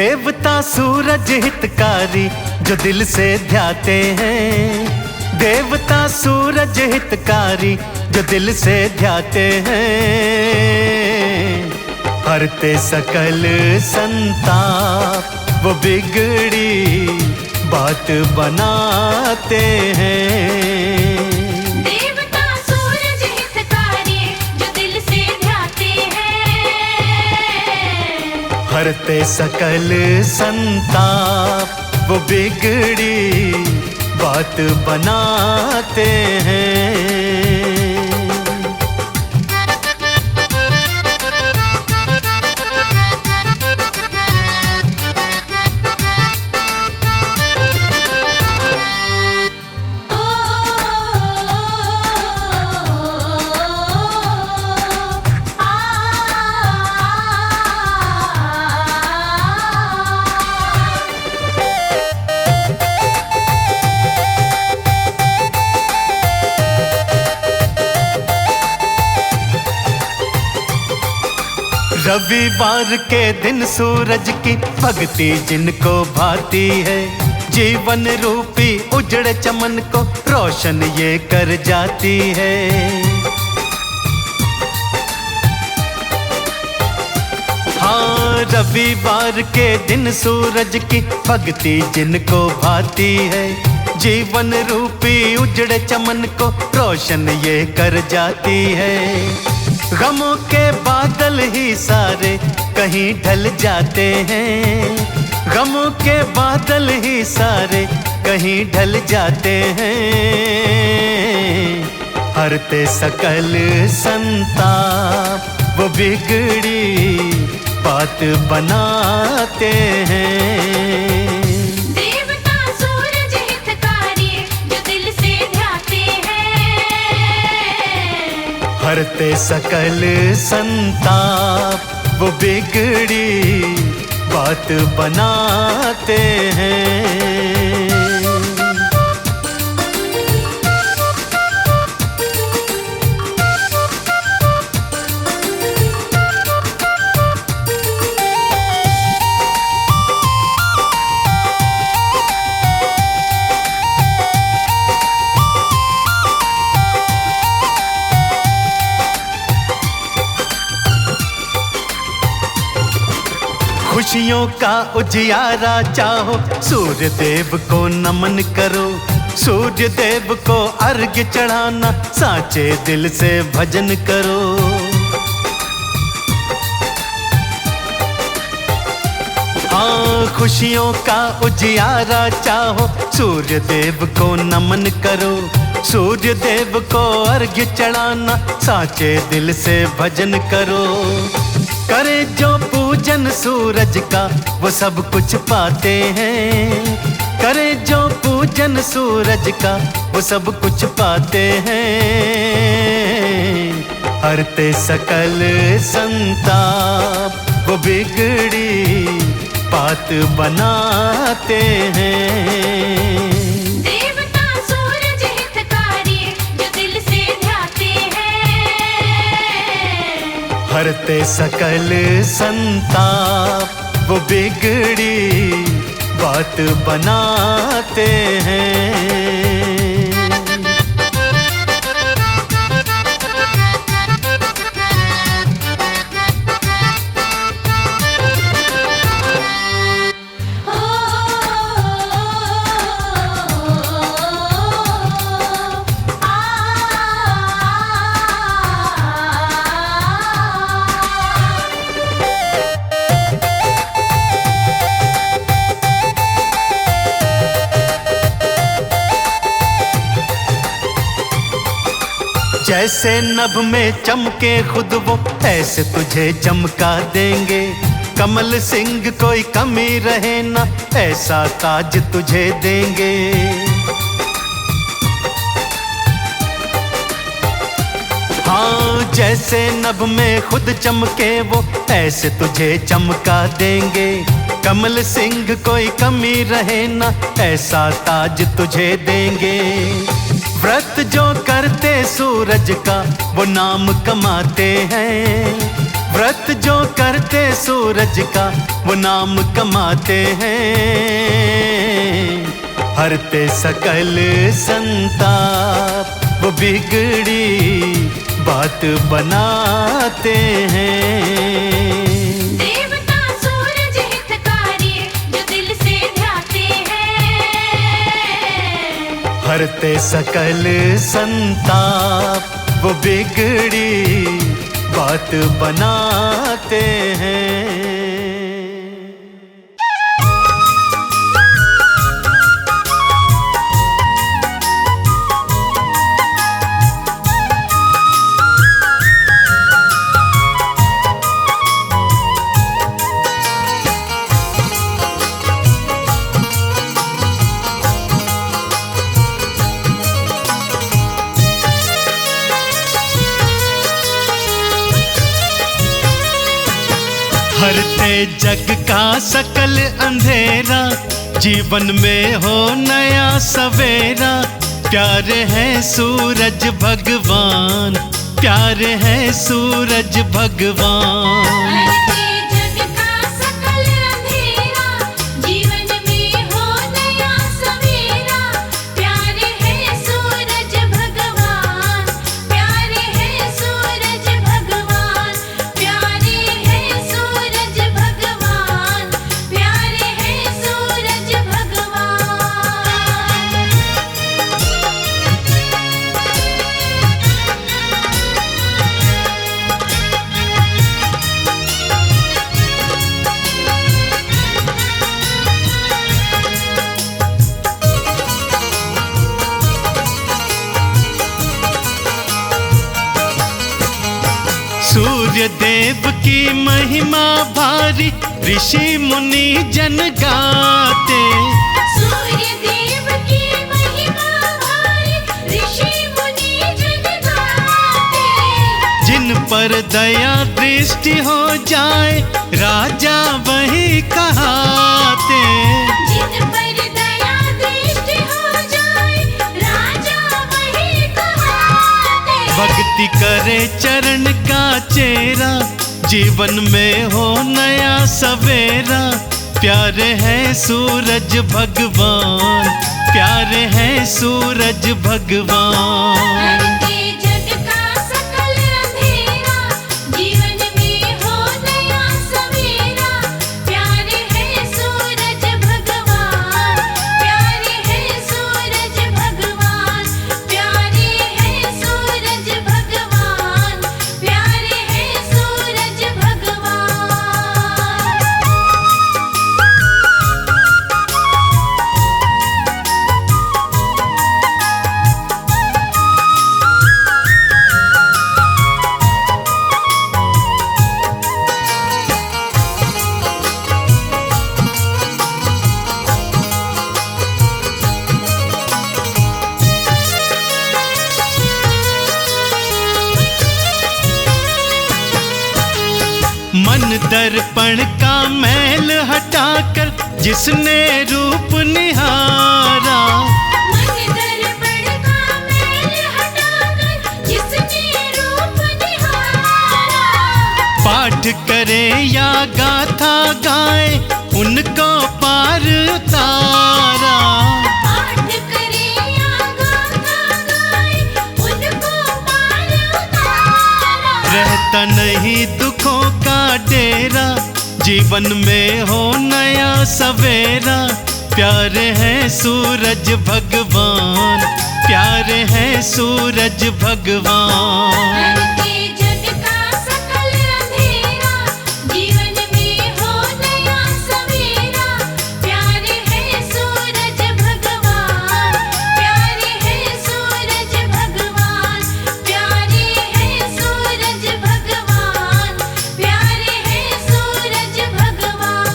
देवता सूरज हितकारी जो दिल से ध्याते हैं, देवता सूरज हितकारी जो दिल से ध्याते हैं, हरते सकल संताप वो बिगड़ी बात बनाते हैं। देवता सूरज हितकारी जो दिल से ध्याते हैं, हरते सकल संताप वो बिगड़ी बात बनाते हैं। रविवार के दिन सूरज की भक्ति जिनको भाती है, जीवन रूपी उजड़े चमन को रोशन ये कर जाती है। हाँ, रविवार के दिन सूरज की भक्ति जिनको भाती है, जीवन रूपी उजड़े चमन को रोशन ये कर जाती है। गमों के बादल ही सारे कहीं ढल जाते हैं, गमों के बादल ही सारे कहीं ढल जाते हैं, हरते सकल संताप वो बिगड़ी बात बनाते हैं। हरते सकल संताप वो बिगड़ी बात बनाते हैं। खुशियों का उजियारा चाहो, सूर्य देव को नमन करो, सूर्य देव को अर्घ्य चढ़ाना साचे दिल से भजन करो। हाँ, खुशियों का उजियारा चाहो, सूर्य देव को नमन करो, सूर्य देव को अर्घ्य चढ़ाना साचे दिल से भजन करो। करे जो पूजन सूरज का वो सब कुछ पाते हैं, करे जो पूजन सूरज का वो सब कुछ पाते हैं, हरते सकल संताप वो बिगड़ी बात बनाते हैं। हरते सकल संताप वो बिगड़ी बात बनाते हैं। जैसे नभ में चमके खुद वो ऐसे तुझे चमका देंगे, कमल सिंह कोई कमी रहे ना ऐसा ताज तुझे देंगे। हाँ, जैसे नभ में खुद चमके वो ऐसे तुझे चमका देंगे, कमल सिंह कोई कमी रहे ना ऐसा ताज तुझे देंगे। व्रत जो करते सूरज का वो नाम कमाते हैं, व्रत जो करते सूरज का वो नाम कमाते हैं, हरते सकल संताप वो बिगड़ी बात बनाते हैं। देवता सूरज हितकारी जो दिल से ध्याते हैं, हरते सकल संताप वो बिगड़ी बात बनाते हैं। हरते जग का सकल अंधेरा, जीवन में हो नया सवेरा। प्यारे हैं सूरज भगवान, प्यारे हैं सूरज भगवान। हरते जग का सकल अंधेरा, जीवन में हो नया सवेरा। प्यारे हैं सूरज भगवान, प्यारे हैं सूरज भगवान, प्यारे हैं सूरज भगवान, प्यारे हैं सूरज भगवान। सूर्य देव की महिमा भारी, ऋषि मुनि जन गाते। सूर्य देव की महिमा भारी, ऋषि मुनि जन गाते। जिन पर दया दृष्टि हो जाए, राजा वही कहाते। जिन पर दया दृष्टि हो जाए, राजा वही कहाते। भक्ति करे चरण का चेरा, जीवन में हो नया सवेरा। प्यारे हैं सूरज भगवान, प्यारे हैं सूरज भगवान। हरते जग का सकल अंधेरा, जीवन में हो नया सवेरा। प्यारे हैं सूरज भगवान, प्यारे हैं सूरज भगवान, प्यारे हैं सूरज भगवान, प्यारे हैं सूरज भगवान। मन दर्पण का मैल हटाकर जिसने रूप निहारा। मन दर्पण का मैल हटाकर जिसने रूप निहारा। पाठ करे या गाथा गाए, उनको पार उतारा। पाठ करे या गाथा गाए, उनको पार उतारा। रहता नहीं दुखों का डेरा, जीवन में हो नया सवेरा। प्यारे हैं सूरज भगवान, प्यारे हैं सूरज भगवान। हरते जग का सकल अंधेरा, जीवन में हो नया सवेरा। प्यारे हैं सूरज भगवान, प्यारे हैं सूरज भगवान, प्यारे हैं सूरज भगवान, प्यारे हैं सूरज भगवान।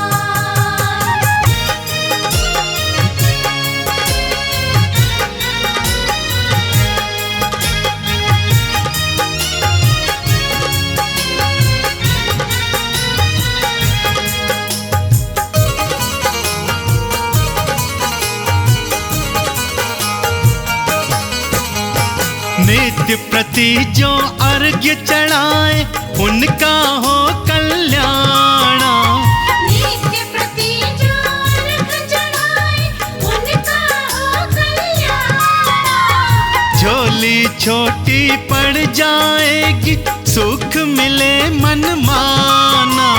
नित्य प्रति जो अर्घ्य चढ़ाए उनका हो कल्याण। नित्य प्रति जो अर्घ चढ़ाए उनका हो कल्याण। झोली छोटी पड़ जाएगी सुख मिले मन माना।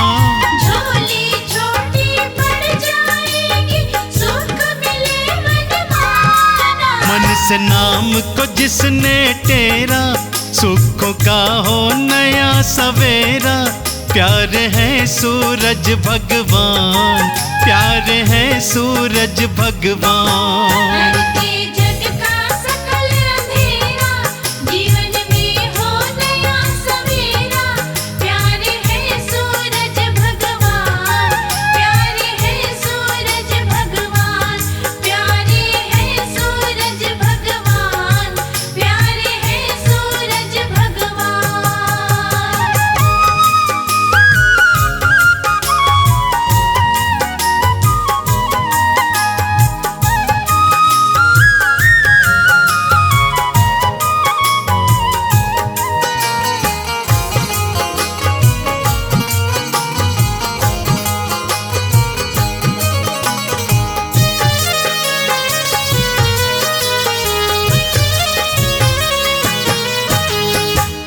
झोली छोटी पड़ जाएगी सुख मिले मन माना। मन से नाम को जिसने टेरा सुखों का हो नया सवेरा। प्यार है सूरज भगवान, प्यार है सूरज भगवान। करके जग का सकल अंधेरा, जीवन में हो नया सवेरा। प्यार है सूरज भगवान, प्यार है सूरज भगवान, प्यार है सूरज भगवान, प्यार है सूरज भगवान।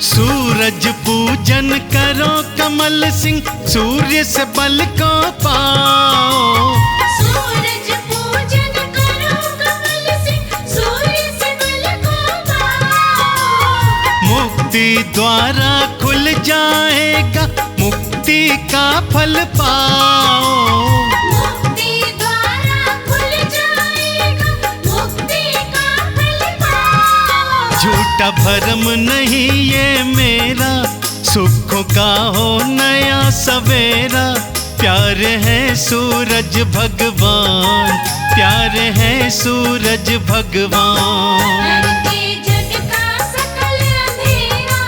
सूरज पूजन करो कमल सिंह, सूर्य से बल को पाओ। सूरज पूजन करो कमल सिंह, सूर्य से बल को पाओ। मुक्ति द्वारा खुल जाएगा, मुक्ति का फल पाओ। मुक्ति द्वारा खुल जाएगा, मुक्ति का फल पाओ। झूठा भरम नहीं ये मेरा, सुखों का हो नया सवेरा। प्यार है सूरज भगवान, प्यार है सूरज भगवान। करके जग का सकल अंधेरा,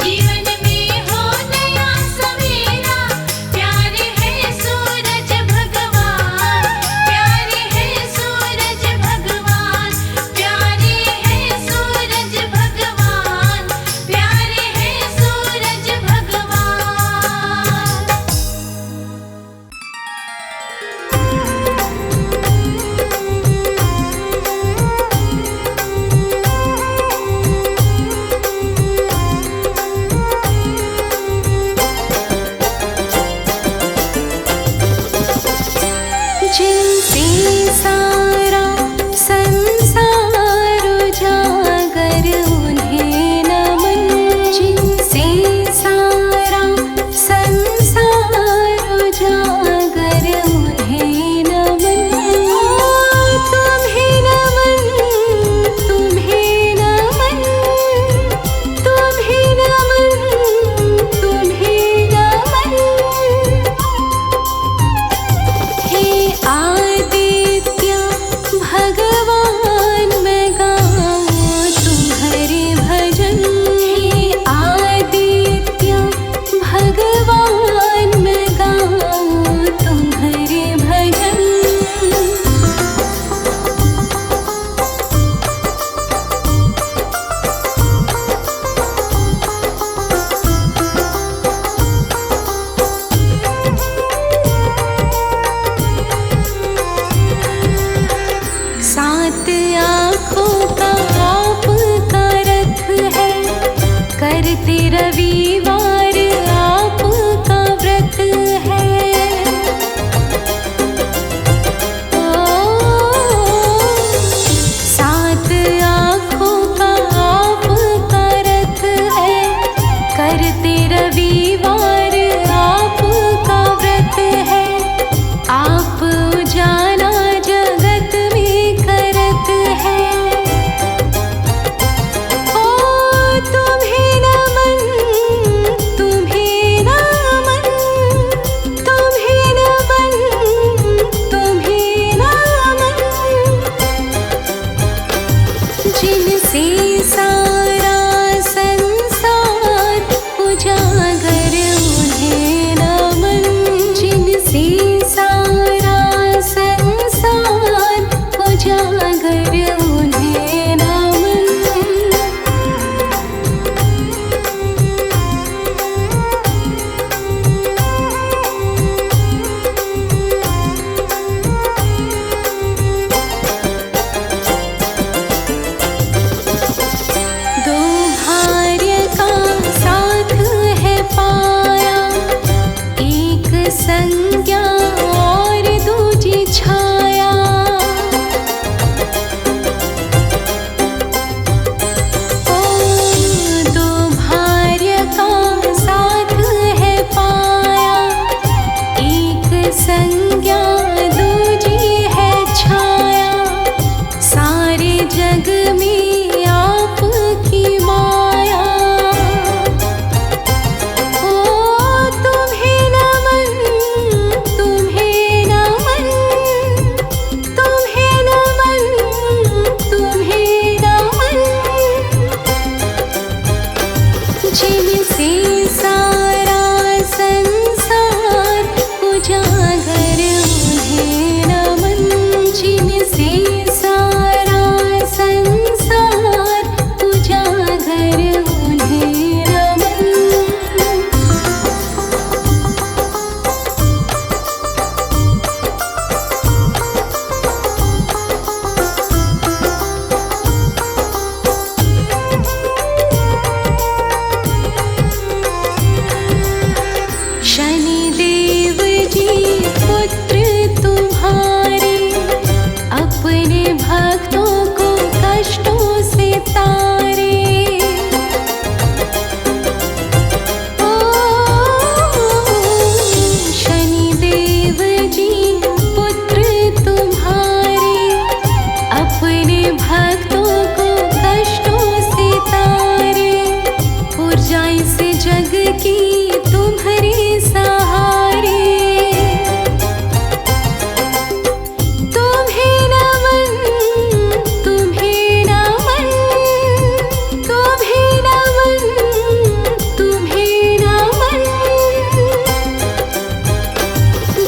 जीवन में हो नया सवेरा। प्यार है सूरज भगवान, प्यार है सूरज भगवान, प्यार है सूरज भगवान, प्यार है सूरज भगवान। जिनसे सारा संसार उजागर उन्हें नमन। जिनसे सारा संसार उजागर उन्हें नमन। तुम्हें नमन, तुम्हें नमन, तुम्हें नमन, तुम्हें नमन। हे आदित्य भगवान, मैं गाऊं तुम्हारे भजन। हे आदित्य भगवान, मैं गाऊं तुम्हारे भजन। सात आँखों का आपका रथ है, करते रविवार आपका व्रत है। सात आँखों का आपका रथ है, करते रविवार आपका व्रत है। आप उजाला जगत में करत है। ओ तुम्हें नमन, तुम्हें नमन, तुम्हें नमन, तुम्हें नमन। जिनसे सारा संसार उजागर उन्हें नमन। जिनसे सारा संसार उजागर उन्हें नमन। जग में आपकी माया। ओ तुम्हें नमन, तुम्हें नमन, तुम्हें नमन, तुम्हें नमन, जिनसे सारा संसार उजागर उन्हें नमन, जिनसे सारा संसार उजागर उन्हें नमन। शनिदेव जी पुत्र तुम्हारे, अपने भक्तों को कष्टों से तारे। ओ शनिदेव जी पुत्र तुम्हारे, अपने भक्तों को कष्टों से तारे। ऊर्जा से जग की तुम्हारे सहारे। तुम्हें नमन, तुम्हें नमन, तुम्हें नमन, तुम्हें नमन,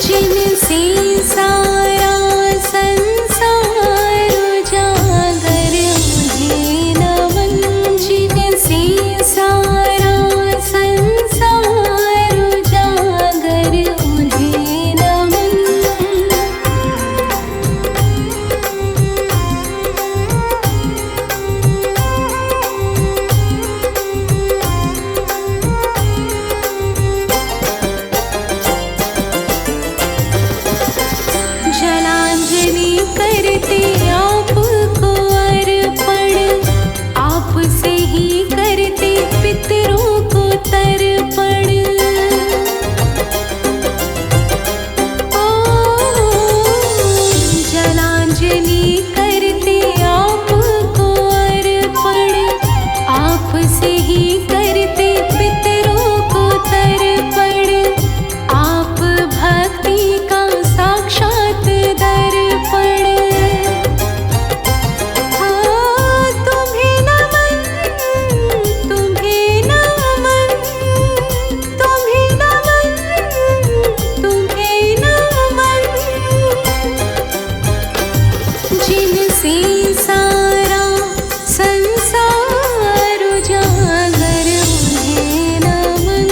जिनसे सारा संसार उजागर उन्हें नमन, जिनसे सारा संसार उजागर उन्हें नमन। जलांजलि करते आपको अर्पण, आपसे ही करते पितरों को तर्पण। ओ जलांजलि करते आपको अर्पण, आपसे ही करते पितरों को तर्पण। आप भक्ति का साक्षात दर्पण। हाँ तुम्हें नमन, तुम्हें नमन, तुम्हें नमन, तुम्हें नमन, जिनसे सारा संसार उजागर उन्हें नमन,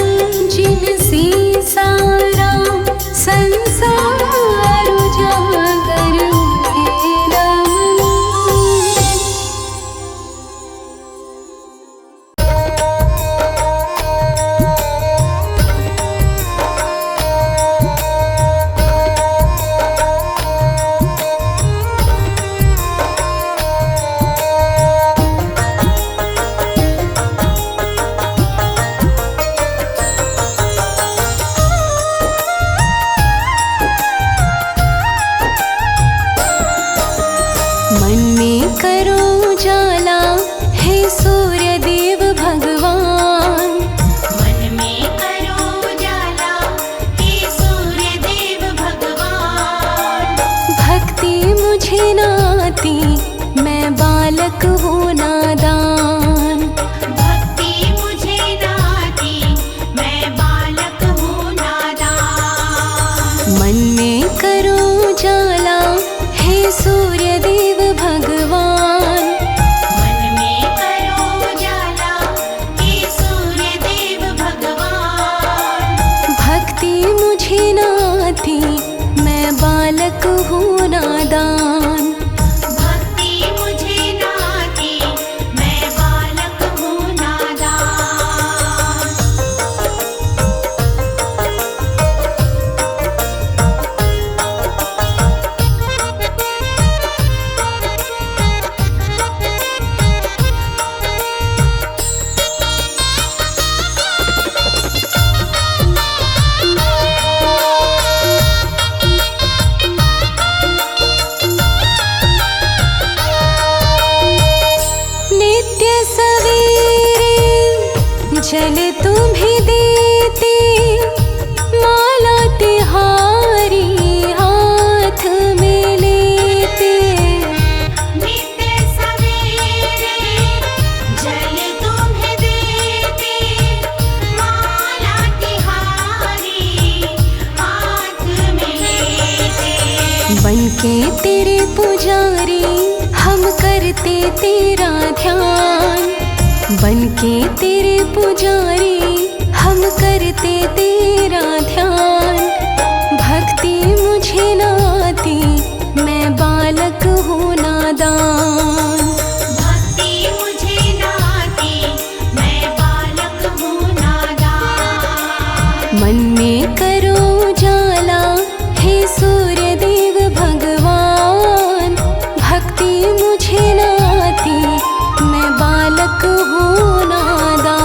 जिनसे सारा संसार उजागर उन्हें नमन। मन में करो उजाला हे सूर्य देव भगवान, मन में करो उजाला हे सूर्य देव भगवान। भक्ति मुझे न आती मैं बालक हूँ नादान। भक्ति मुझे न आती मैं बालक हूँ नादान। मन में करो उजाला हे सूर्य देव भगवान, मन में करो उजाला हे सूर्य देव भगवान। भक्ति मुझे न आती मैं बालक हूँ नादान। भक्ति मुझे न आती मैं चल तुम्हें देते माला तिहारी हाथ में लेते। नित्य सवेरे जल तुम्हें देते माला तिहारी हाथ में लेते। बनके तेरे पुजारी हम करते तेरा ध्यान। बनके तेरे पुजारी हम करते तेरा ध्यान। भक्ति मुझे न आती मैं बालक हूँ नादान। भक्ति मुझे न आती मैं बालक हूँ नादान। मन में करो उजाला हे सूर्य देव भगवान। भक्ति मुझे न आती मैं बालक हूँ नादान।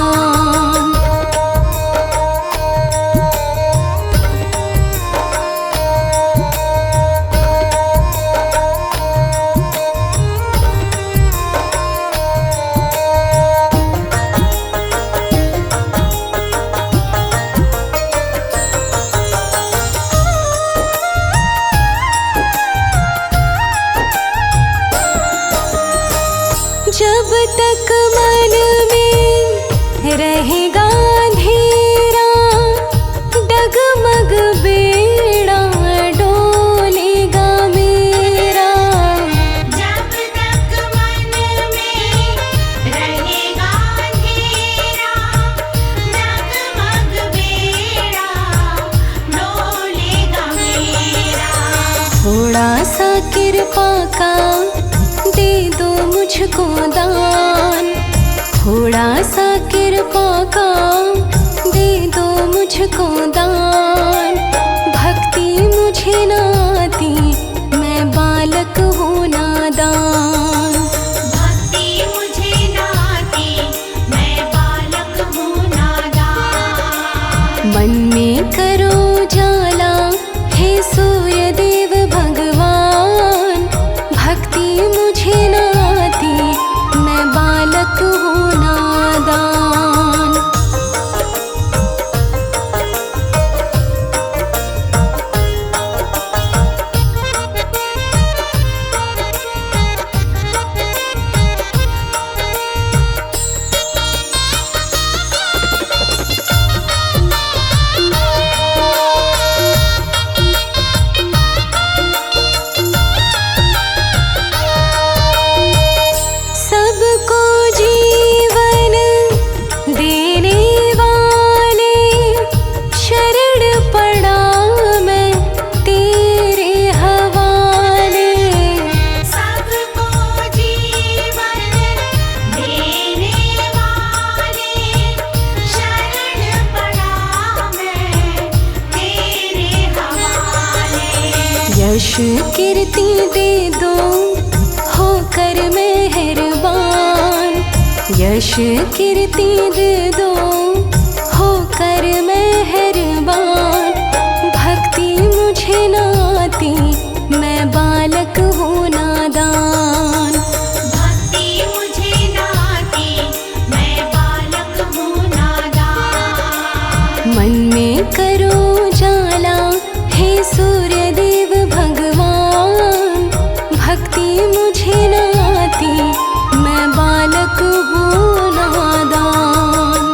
जब तक मन में रहेगा अंधेरा डगमग बेड़ा डोलेगा मेरा। जब तक मन में रहेगा अंधेरा डगमग बेड़ा डोलेगा मेरा। थोड़ा सा कृपा का दे दो मुझको दान। थोड़ा सा कृपा का दे दो मुझको दान। भक्ति मुझे न आती मैं बालक हूँ नादान। भक्ति मुझे न आती मैं बालक हूँ नादान। मन में करो उजाला हे सूर्य देव भगवान। भक्ति मुझे न आती मैं बालक हूँ नादान। सबको जीवन देने वाले शरण पड़ा मैं तेरे हवाले। सबको जीवन देने वाले शरण पड़ा मैं तेरे हवाले। यश कीर्ति दे दो होकर मेहरबान। यश कीर्ति दे दो होकर मेहरबान। भक्ति मुझे न आती मैं बालक हूँ नादान। भक्ति मुझे न आती मैं बालक हूँ नादान। मन में करो उजाला हे सूर्य देव भगवान। भक्ति मुझे न आती मैं बालक हूँ नादान।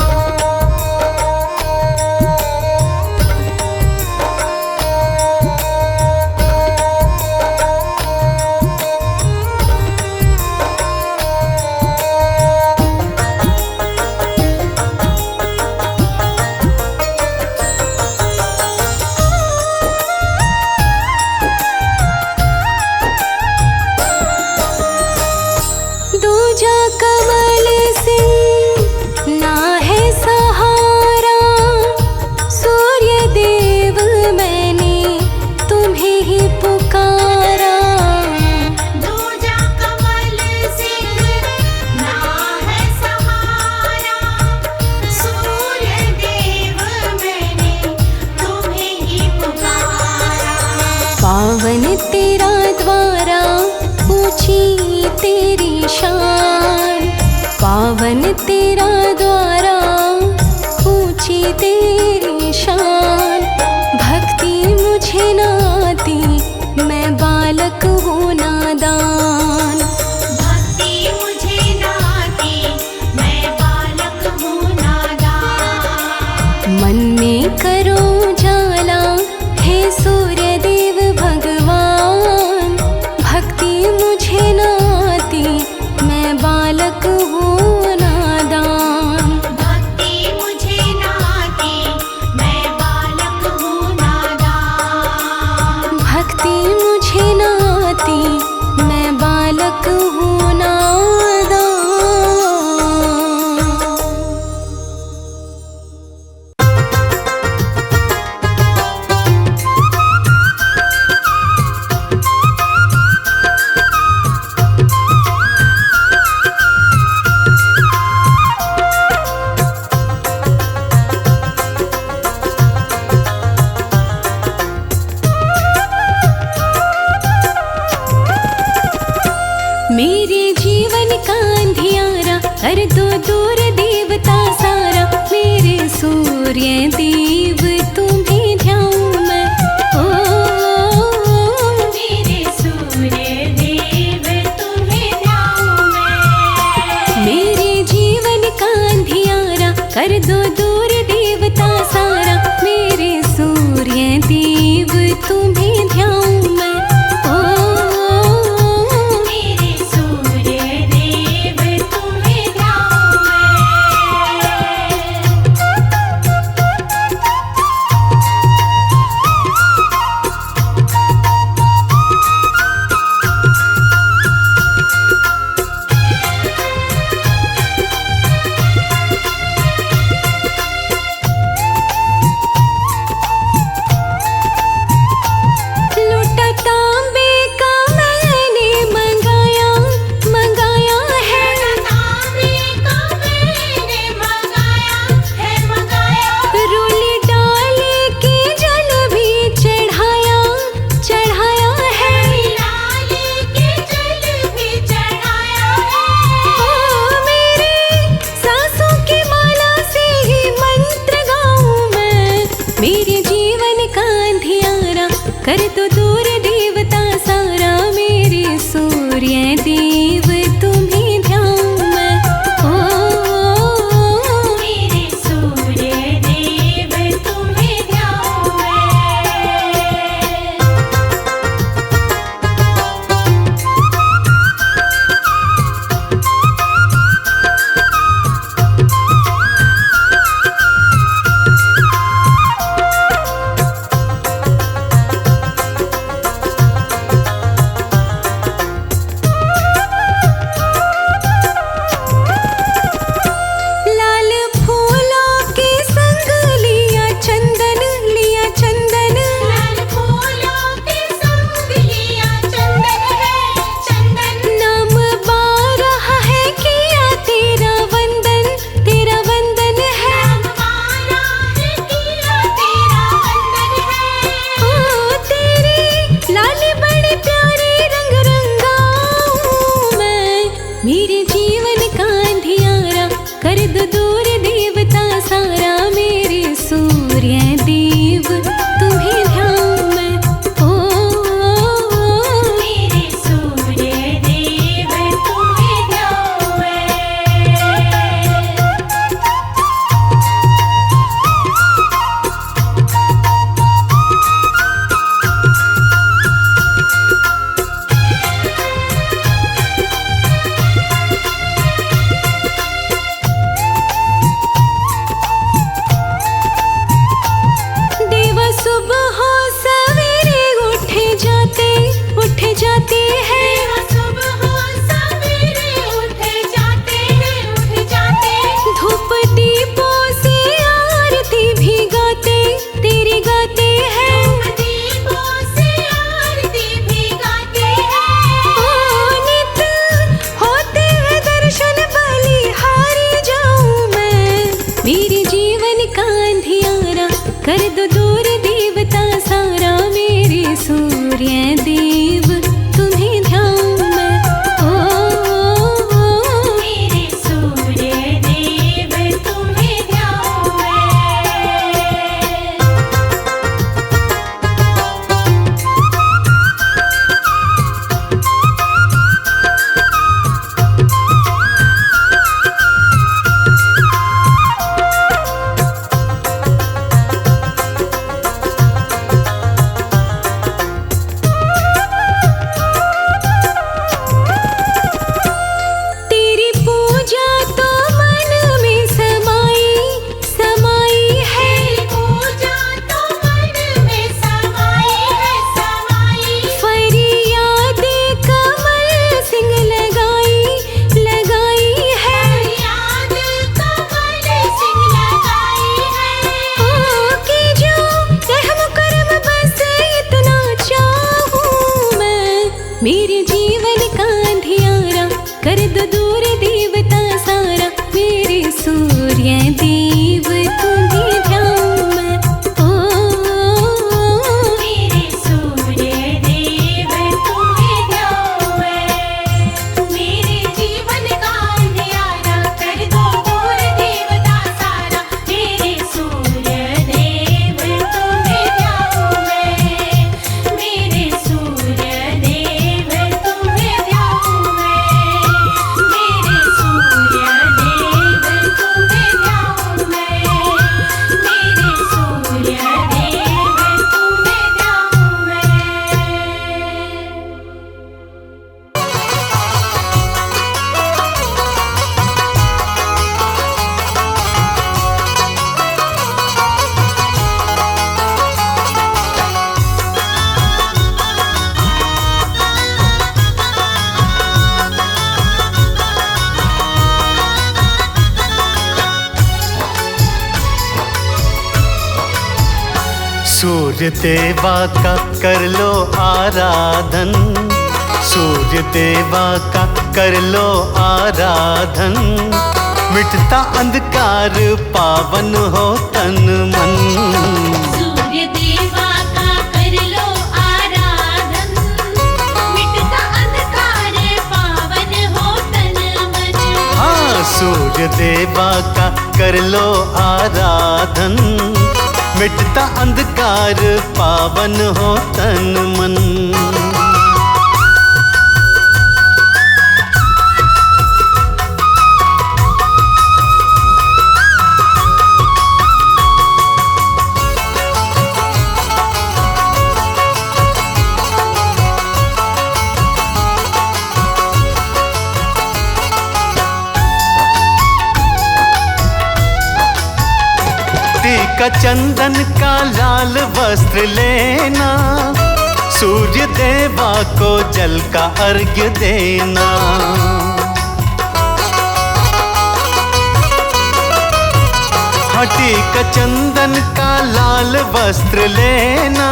दूजा कमल सिंह ना है सहारा। सूर्य देव मैंने तुम्हें ही पुकारा। दूजा कमल सिंह ना है सहारा। सूर्य देव मैंने तुम्हें ही पुकारा। पावन तेरा द्वारा ऊंची तेरी शान। पावन तेरा द्वारा तेरी शान। भक्ति मुझे न आती, मैं बालक हूँ नादान। भक्ति मुझे न आती, मैं बालक हूँ नादान। मन में करो जाला, हे सूर्य देव भगवान। भक्ति मुझे न आती, मैं बालक हूँ नादान। भक्ति मुझे न आती, मैं बालक हूँ नादान। भक्ति मुझे न आती, मैं बालक हूँ नादान। मेरे जीवन का अंधियारा कर दो दूर देवता सारा। मेरे सूर्य देव तुम्हें ध्याऊं मैं। ओ मेरे सूर्य देव तुम्हें ध्याऊं मैं। मेरे जीवन का अंधियारा कर दो दूर देवता सारा। मेरे सूर्य देव तुम्हें ध्याऊं मैं। ओ मेरे सूर्य देव तुम्हें ध्याऊं लूटा तांबे का मैंने मंगाया मंगाया है। तांबे का मैंने मंगाया है, मंगाया। रोली डाले के जल भी चढ़ाया चढ़ाया है। लाले के जल भी चढ़ाया है। ओ मेरे सांसों की माला से ही मंत्र गाऊं मैं। मेरे जीवन का अंधियारा कर दो दूर देवता सारा। मेरे सूर्य देव तुम्हें ध्याऊं मैं। ओ मेरे सूर्य देव तुम्हें ध्याऊं मैं। लाल फूलों के संग लिया चंदन लिया चंदन। लाल फूलों के संग लिया चंदन है, चंदन। नाम बारह है किया तेरा वंदन है। माला है किया तेरा वंदन है। ओ तेरी लाली बड़े प्यारे रंग रंगाऊं मैं। मेरे जीवन का अंधियारा कर दो दूर देवता सारा। मेरे सूर्य देव तुम्हें ध्याऊं मैं। ओ मेरे सूर्य देव तुम्हें ध्याऊं मैं। दूर देवता सारा, मेरे सूर्य देव तुम्हें ध्याऊं मैं। ओ मेरे सूर्य देव तुम्हें ध्याऊं मैं। मेरे जीवन का अंधियारा कर दो दूर देवता सारा, मेरे सूर्य देव तुम्हें ध्याऊं मैं। मेरे सूर्य देव तुम्हें ध्याऊं मैं। मेरे सूर्य देव तुम्हें ध्याऊं मैं। मेरे सूर्य देव तुम्हें ध्याऊं सूर्य देवा का कर लो आराधन, सूर्य देवा का कर लो आराधन, मिटता अंधकार पावन हो तन मन। सूर्य देवा का कर लो आराधन, मिटता अंधकार पावन हो तन मन। हाँ, सूर्य देवा का कर लो आराधन, मिटता अंधकार पावन हो तन मन। टीका चंदन का लाल वस्त्र लेना, सूर्य देवा को जल का अर्घ्य देना। हाँ, टीका चंदन का लाल वस्त्र लेना,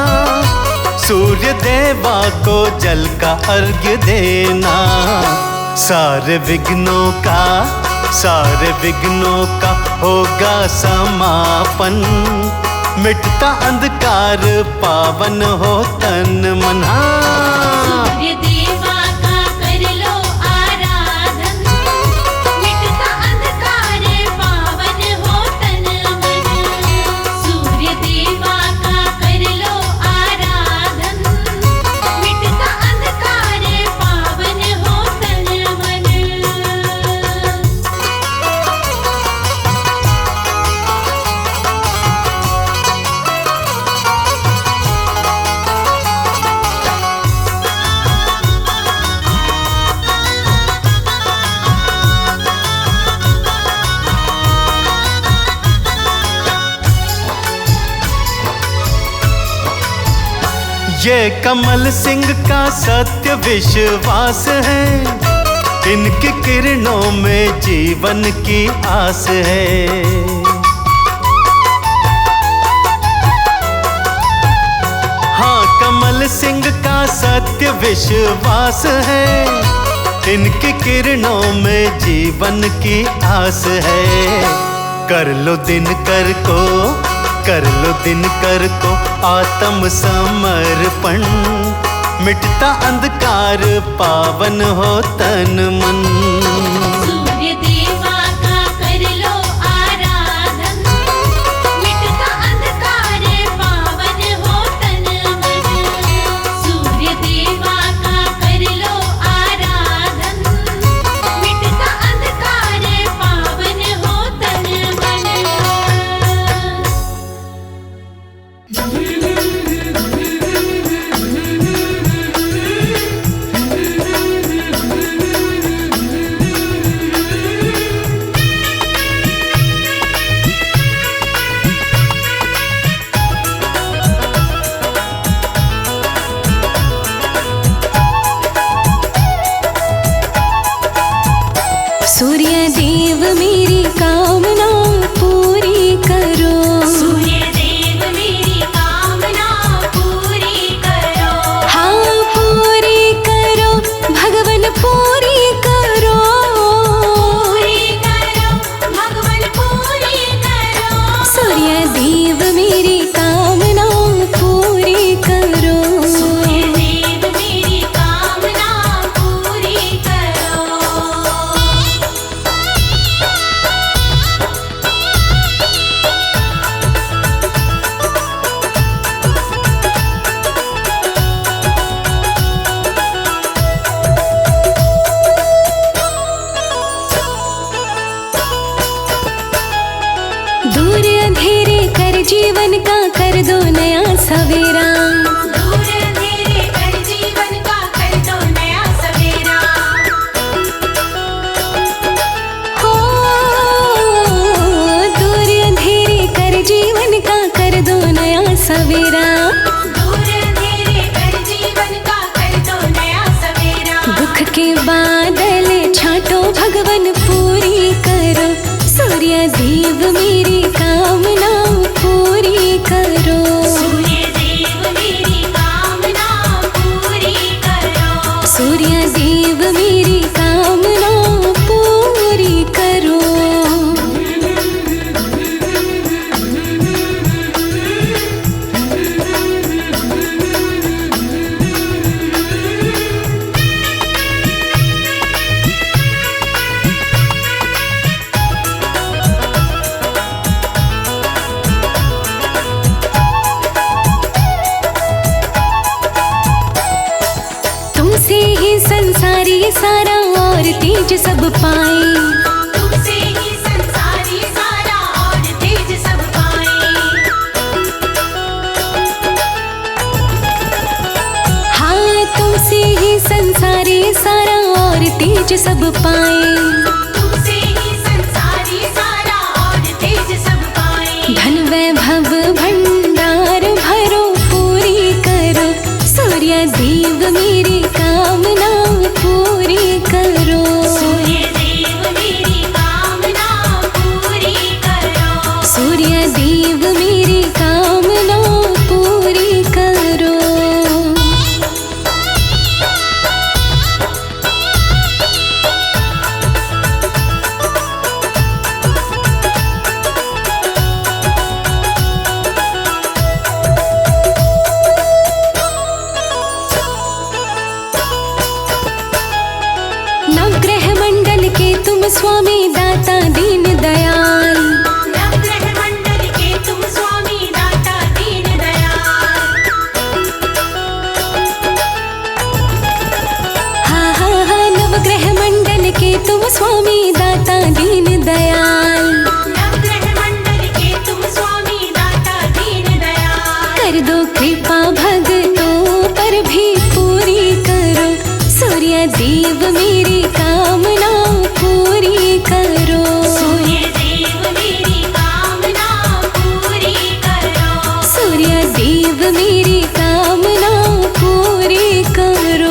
सूर्य देवा को जल का अर्घ्य देना। सारे विघ्नों का होगा समापन, मिटता अंधकार पावन हो तन मन। सूर्य देवा का कर लो आराधन, मिटता अंधकार पावन हो तन मन। सूर्य देवा का कर लो आराधन, मिटता अंधकार पावन हो तन मन। ये कमल सिंह का सत्य विश्वास है, इनकी किरणों में जीवन की आस है। हाँ, कमल सिंह का सत्य विश्वास है, इनकी किरणों में जीवन की आस है। कर लो दिनकर को आत्म समर्पण, मिटता अंधकार पावन हो तन मन। सूर्य देवा का कर लो आराधन, मिटता अंधकार पावन हो तन मन। सूर्य देवा का कर लो आराधन, मिटता अंधकार पावन हो तन मन। Thank you. का कर दो नया सवेरा। दूर अंधेरे कर जीवन का कर दो नया सवेरा। हो दूर अंधेरे कर जीवन का कर दो नया सवेरा। दूर अंधेरे कर जीवन का कर दो नया सवेरा। दुख के बादल छाटो भगवन पूरी करो, सूर्य देव मेरी कामना पूरी करो। सूर्य देव मेरी कामना पूरी करो। सूर्य देव मेरी कामना पूरी करो। तुमसे ही संसारी सारा और तेज सब पाए। तुमसे ही संसारी सारा और तेज सब पाए। हाँ तुमसे ही संसारी सारा और तेज सब पाए। तुमसे ही संसारी सारा और तेज सब पाए। धन वैभव भंडार भरो पूरी करो, सूर्य देव मेरी कामना पूरी करो। सूर्य देव मेरी कामना पूरी करो। सूर्य देव मेरी कामना पूरी करो। नवग्रह मंडल के तुम स्वामी दाता दीन दयाल। नवग्रह मंडल के तुम स्वामी दाता दीन दयाल। हाँ हाँ हाँ नवग्रह मंडल के तुम स्वामी दाता दीन दयाल। नवग्रह मंडल के तुम स्वामी दाता दीन दयाल। कर दो कृपा भक्तों पर भी पूरी करो, सूर्य देव मेरी कामना पूरी करो। सूर्य देव मेरी कामना पूरी करो। सूर्य देव मेरी कामना पूरी करो।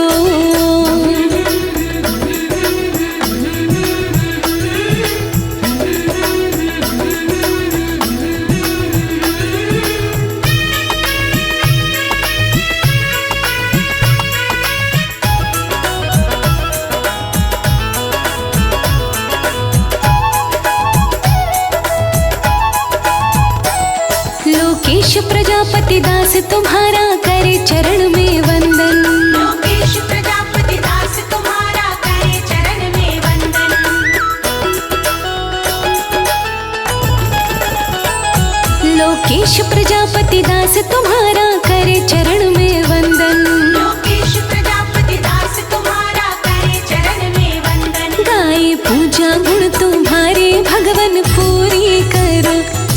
लोकेश प्रजापति दास तुम्हारा करे चरण में वंदन। लोकेश प्रजापति दास तुम्हारा करे चरण में वंदन। लोकेश प्रजापति दास तुम्हारा करे चरण में वंदन। लोकेश प्रजापति दास तुम्हारा करे चरण में वंदन। गाए पूजा गुण तुम्हारे भगवन पूरी करो,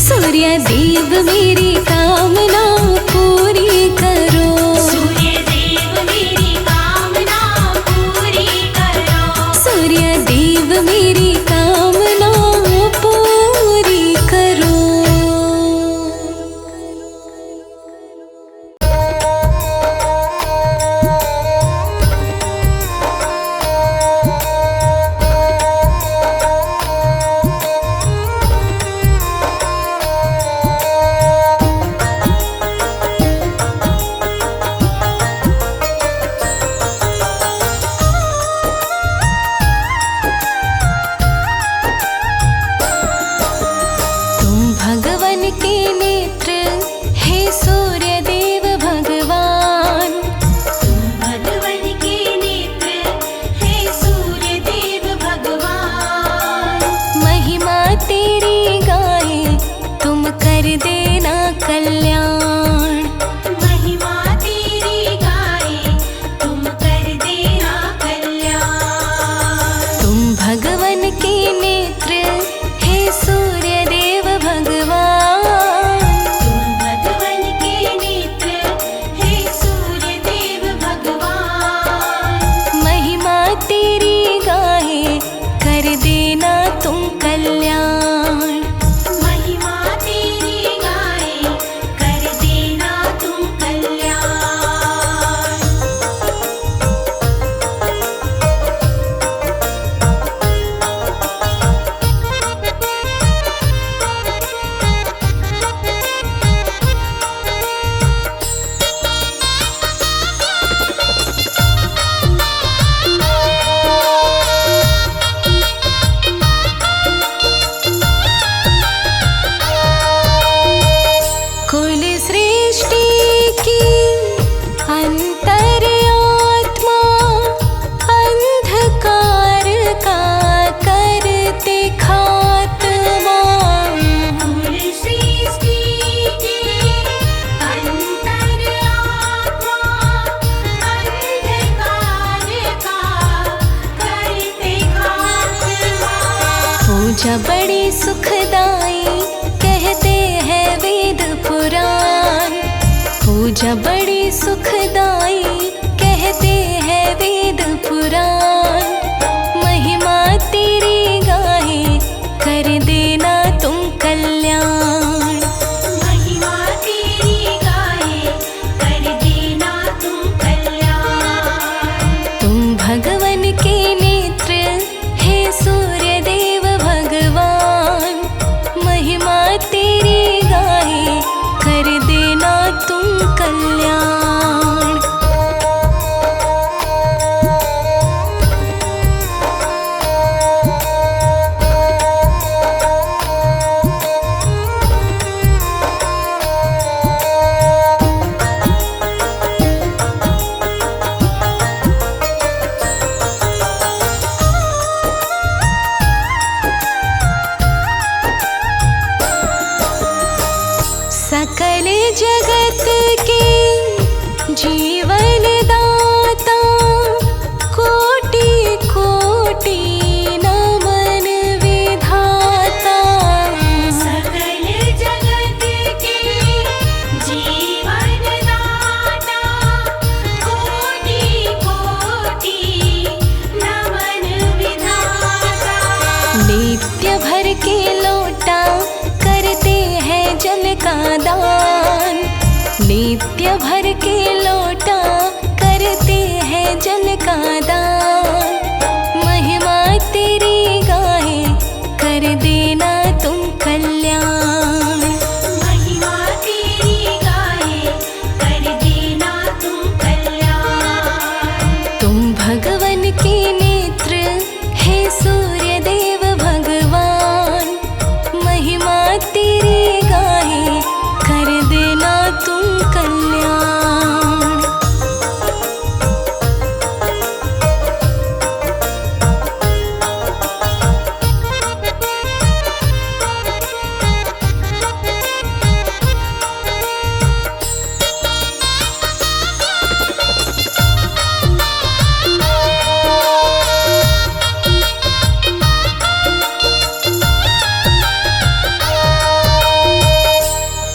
सूर्य देव मेरी कामना पूरी करो। सूर्य देव मेरी कामना पूरी करो। सूर्य देव मेरी कामना पूरी करो। पूजा बड़ी सुखदाई कहते हैं वेद पुराण। पूजा बड़ी सुखदाई कहते हैं वेद पुराण। महिमा तेरी गाहे कर देना तुम कल्याण। महिमा तेरी गाए कर देना तुम कल्याण। तुम भगवन के नेत्र हे सूर्य देव भगवान। महिमा तेरी गाहे कर देना तुम कल्याण। सकल जगत के जीवन दाता कोटि कोटि नमन विधाता। सकल जगत के जीवन दाता कोटि कोटि नमन विधाता। नित्य भर के लोटा करते हैं जल का दान। नित्य भर के लोटा करते हैं जल का दान। महिमा तेरी गाहे कर देना तुम कल्याण। महिमा तेरी गाए कर देना तुम कल्याण। तुम भगवन के नेत्र हे सूर्य देव भगवान। महिमा तेरी गाहे कर देना तुम कल्याण।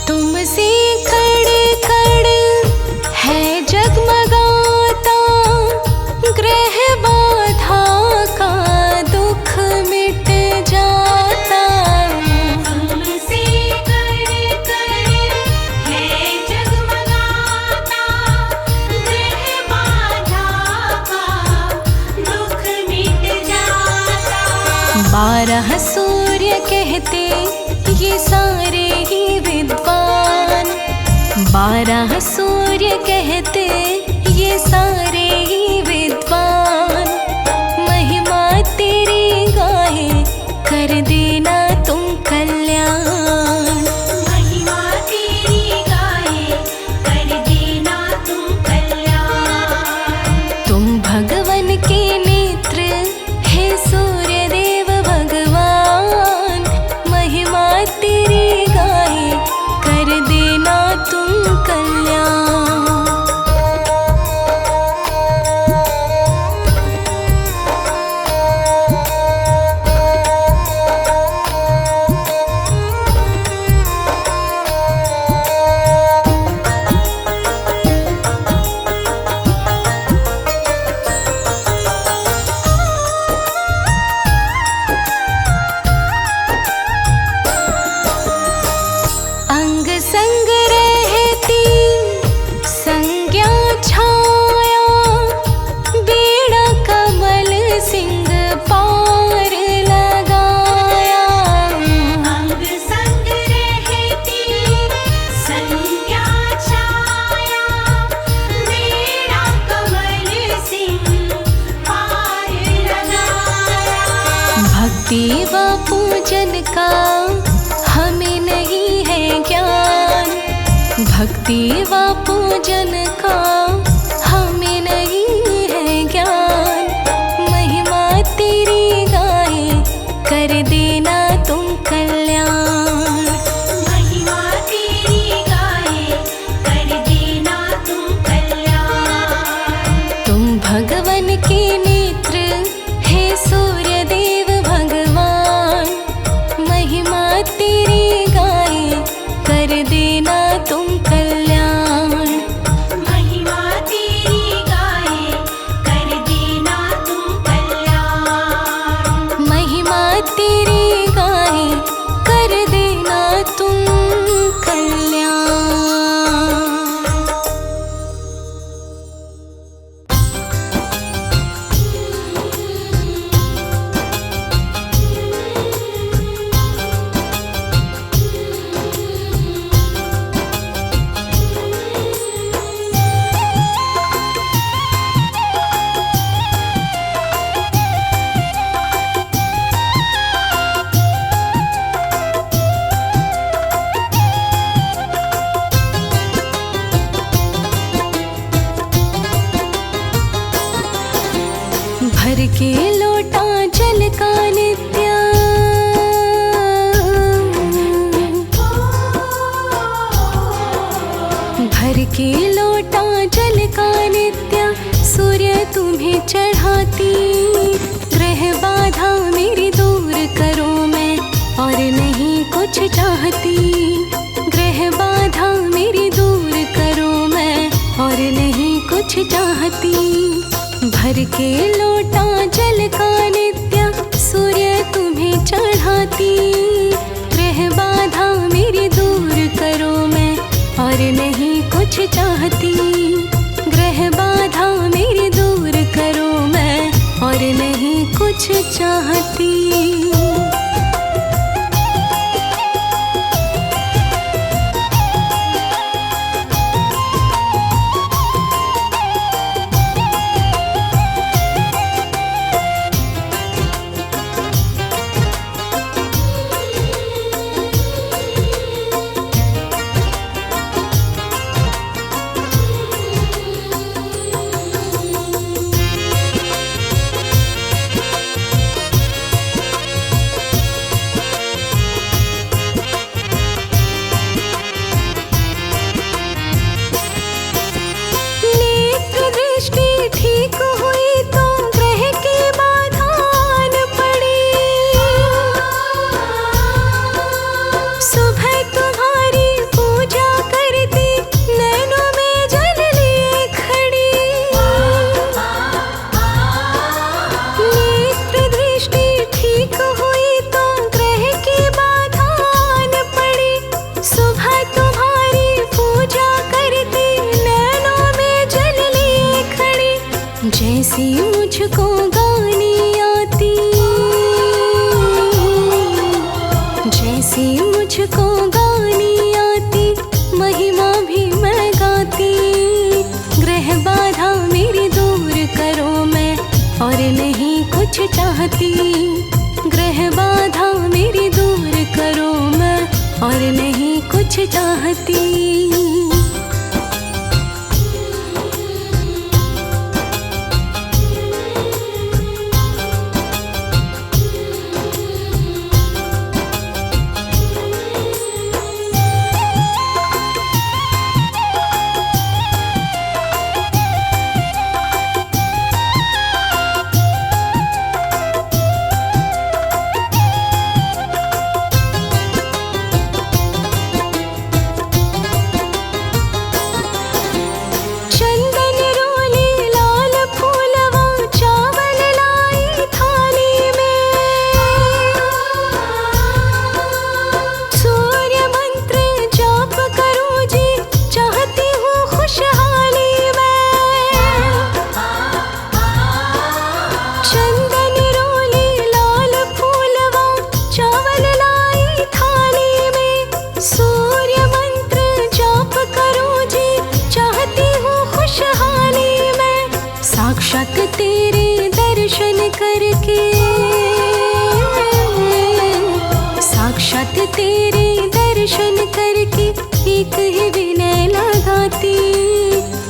तुमसे खड़ खड़ है जगमगाता। ग्रह बाधा का दुख मिट जाता। तुमसे कर कर है जगमगाता। ग्रह बाधा का दुख मिट जाता। 12 सूर्य कहते ये सारे ही विद्वान। 12 सूर्य कहते ये सारे ही विद्वान। महिमा तेरी गाहे कर देना तुम कल्याण। महिमा तेरी गाए कर देना तुम कल्याण। तुम भगवन के नेत्र हे सूर्य देव भगवान। महिमा तेरी गाहे कर देना तुम कल्याण। अंग संग रहती संज्ञा छाया। बेड़ा कमल सिंह पार लगाया। अंग संग रहती संज्ञा छाया। बेड़ा कमल सिंह पार लगाया। भक्ति व पूजन का हमें नहीं है ज्ञान। भक्ति व पूजन का हमें नहीं है ज्ञान। महिमा तेरी गाहे कर देना तुम कल्याण। महिमा तेरी गाए कर देना तुम कल्याण। तुम भगवन के नेत्र हे सूर्य देव भगवान। चाहती, ग्रह बाधा मेरी दूर करो मैं और नहीं कुछ चाहती। भर के लोटा जल का नित्य सूर्य तुम्हें चढ़ाती, ग्रह बाधा मेरी दूर करो मैं और नहीं कुछ चाहती, ग्रह बाधा मेरी दूर करो मैं और नहीं कुछ चाहती। जैसी मुझको गानी आती, जैसी मुझको गानी आती, महिमा भी मैं गाती, ग्रह बाधा मेरी दूर करो मैं और नहीं कुछ चाहती, ग्रह बाधा मेरी दूर करो मैं और नहीं कुछ चाहती। साक्षात तेरे दर्शन करके, साक्षात तेरे दर्शन करके एक ही विनय लगाती,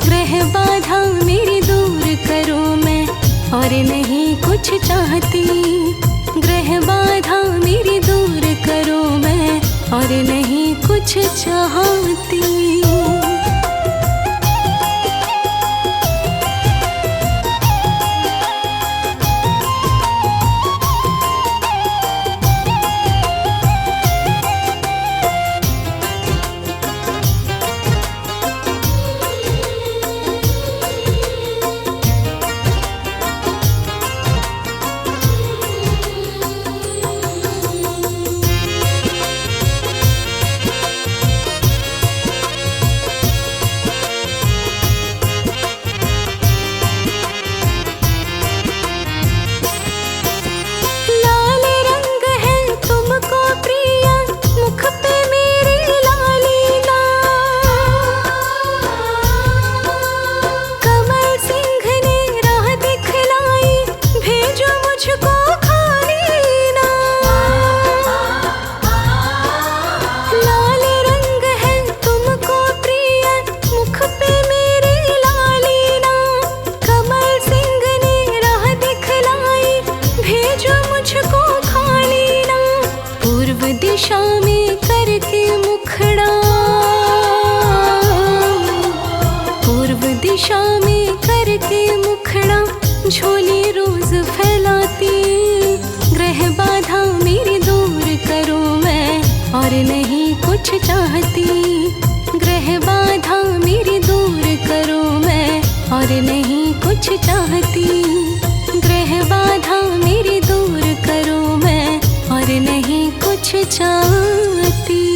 ग्रह बाधा मेरी दूर करो मैं और नहीं कुछ चाहती, ग्रह बाधा मेरी दूर करो मैं और नहीं कुछ चाहती। दिशा में करके मुखड़ा, पूर्व दिशा में करके मुखड़ा, झोली रोज फैलाती, ग्रह बाधा मेरी दूर करो मैं और नहीं कुछ चाहती। ग्रह बाधा मेरी दूर करो मैं और नहीं कुछ चाहती। ग्रह बाधा मेरी दूर करो मैं और नहीं कुछ चाहती।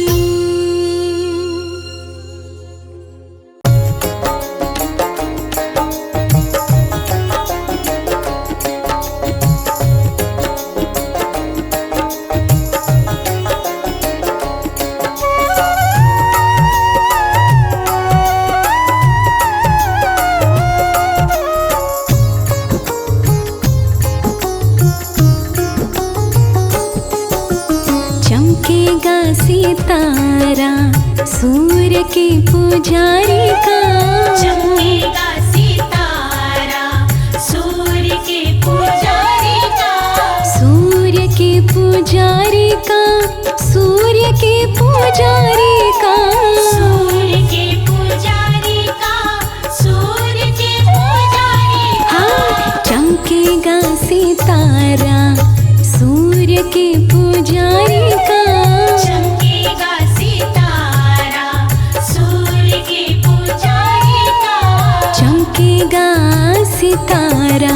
चमकेगा सितारा सूर्य के पुजारी का। चमकेगा सितारा सूर्य के पुजारी का। सूर्य के पुजारी का। सूर्य के पुजारी का। सूर्य के पुजारी का। सूर्य के पुजारी का। हाँ, चमकेगा सितारा सूर्य के पुजारी का। चमकेगा सितारा सूर्य के पुजारी का। चमकेगा सितारा।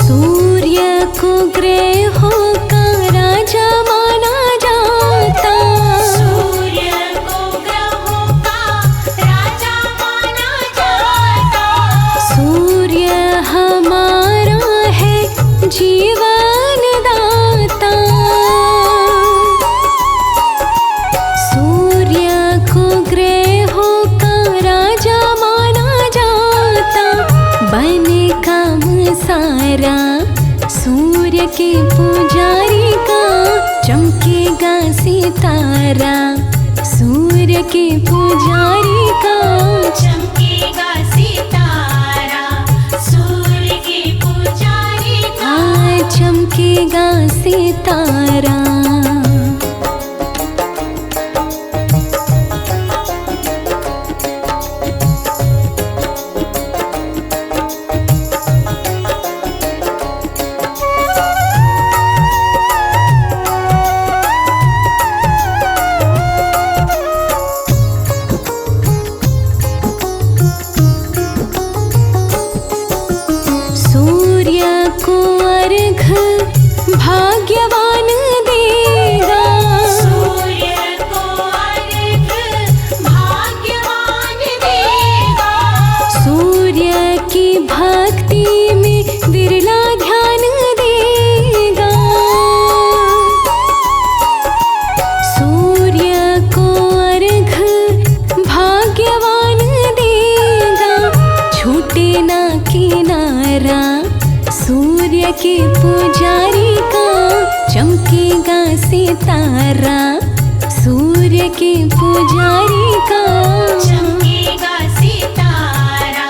सूर्य को ग्रहों का राजा माना जाता। सूर्य को ग्रहों का राजा माना जाता। सूर्य हमारा है जीवन दाता। सूर्य को ग्रहों का राजा माना जाता। बने काम सारा सूर्य के पुजारी का। चमकेगा सितारा सूर्य के पुजारी का। चमकेगा सितारा सूर्य के पुजारी का। हाँ, चमकेगा सितारा। सूर्य को अर्घ भाग्यवान देगा। सूर्य को अर्घ भाग्यवान देगा। सूर्य की भक्ति में विरला ध्यान देगा। सूर्य को अर्घ भाग्यवान देगा। छूटे ना किनारा सूर्य के पुजारी का। चमकेगा सितारा सूर्य के पुजारी का। चमकेगा सितारा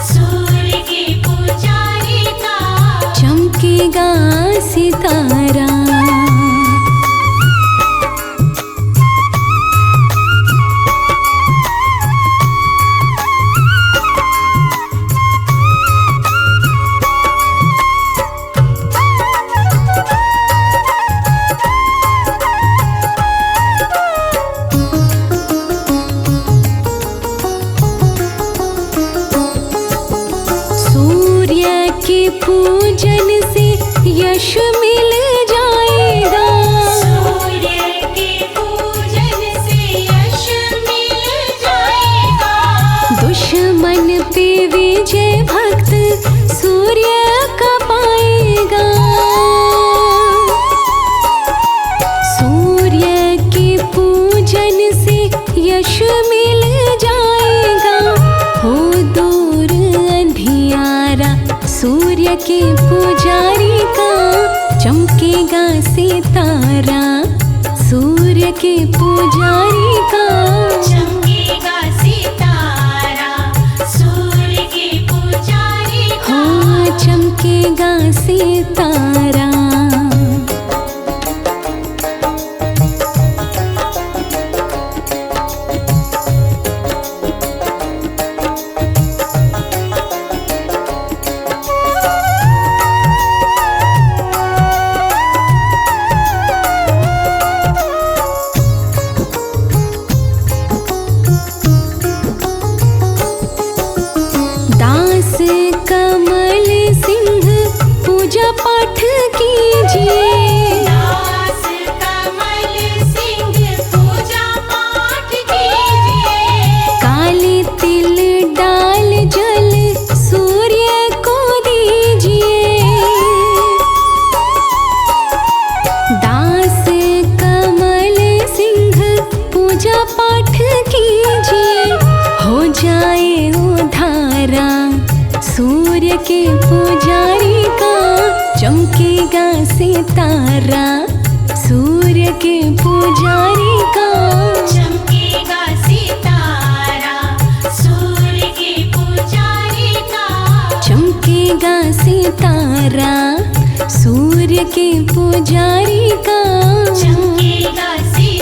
सूर्य के पुजारी का। चमकेगा सितारा। सूर्य के पूजन से यश मिल जाएगा। सूर्य के पूजन से यश मिल जाएगा। दुश्मन पे विजय भक्त सूर्य का पाएगा। सूर्य के पूजन से यश मिल जाएगा। हो दूर अंधियारा सूर्य के पुजारी का। चमकेगा सितारा सूर्य के पुजारी का। चमकेगा सितारा सूर्य के पुजारी सितारा। दास कमल सिंह पूजा पाठ कीजिए। दास कमल सिंह पूजा पाठ कीजिए। काले तिल डाल जल सूर्य को दीजिए। दास कमल सिंह पूजा पाठ कीजिए। हो जाए उधारा सूर्य के पुजारी का, चमकेगा सितारा सूर्य के पुजारी का। चमकेगा सितारा सूर्य के पुजारी का। चमकेगा सितारा सूर्य के पुजारी का। चमकेगा सितारा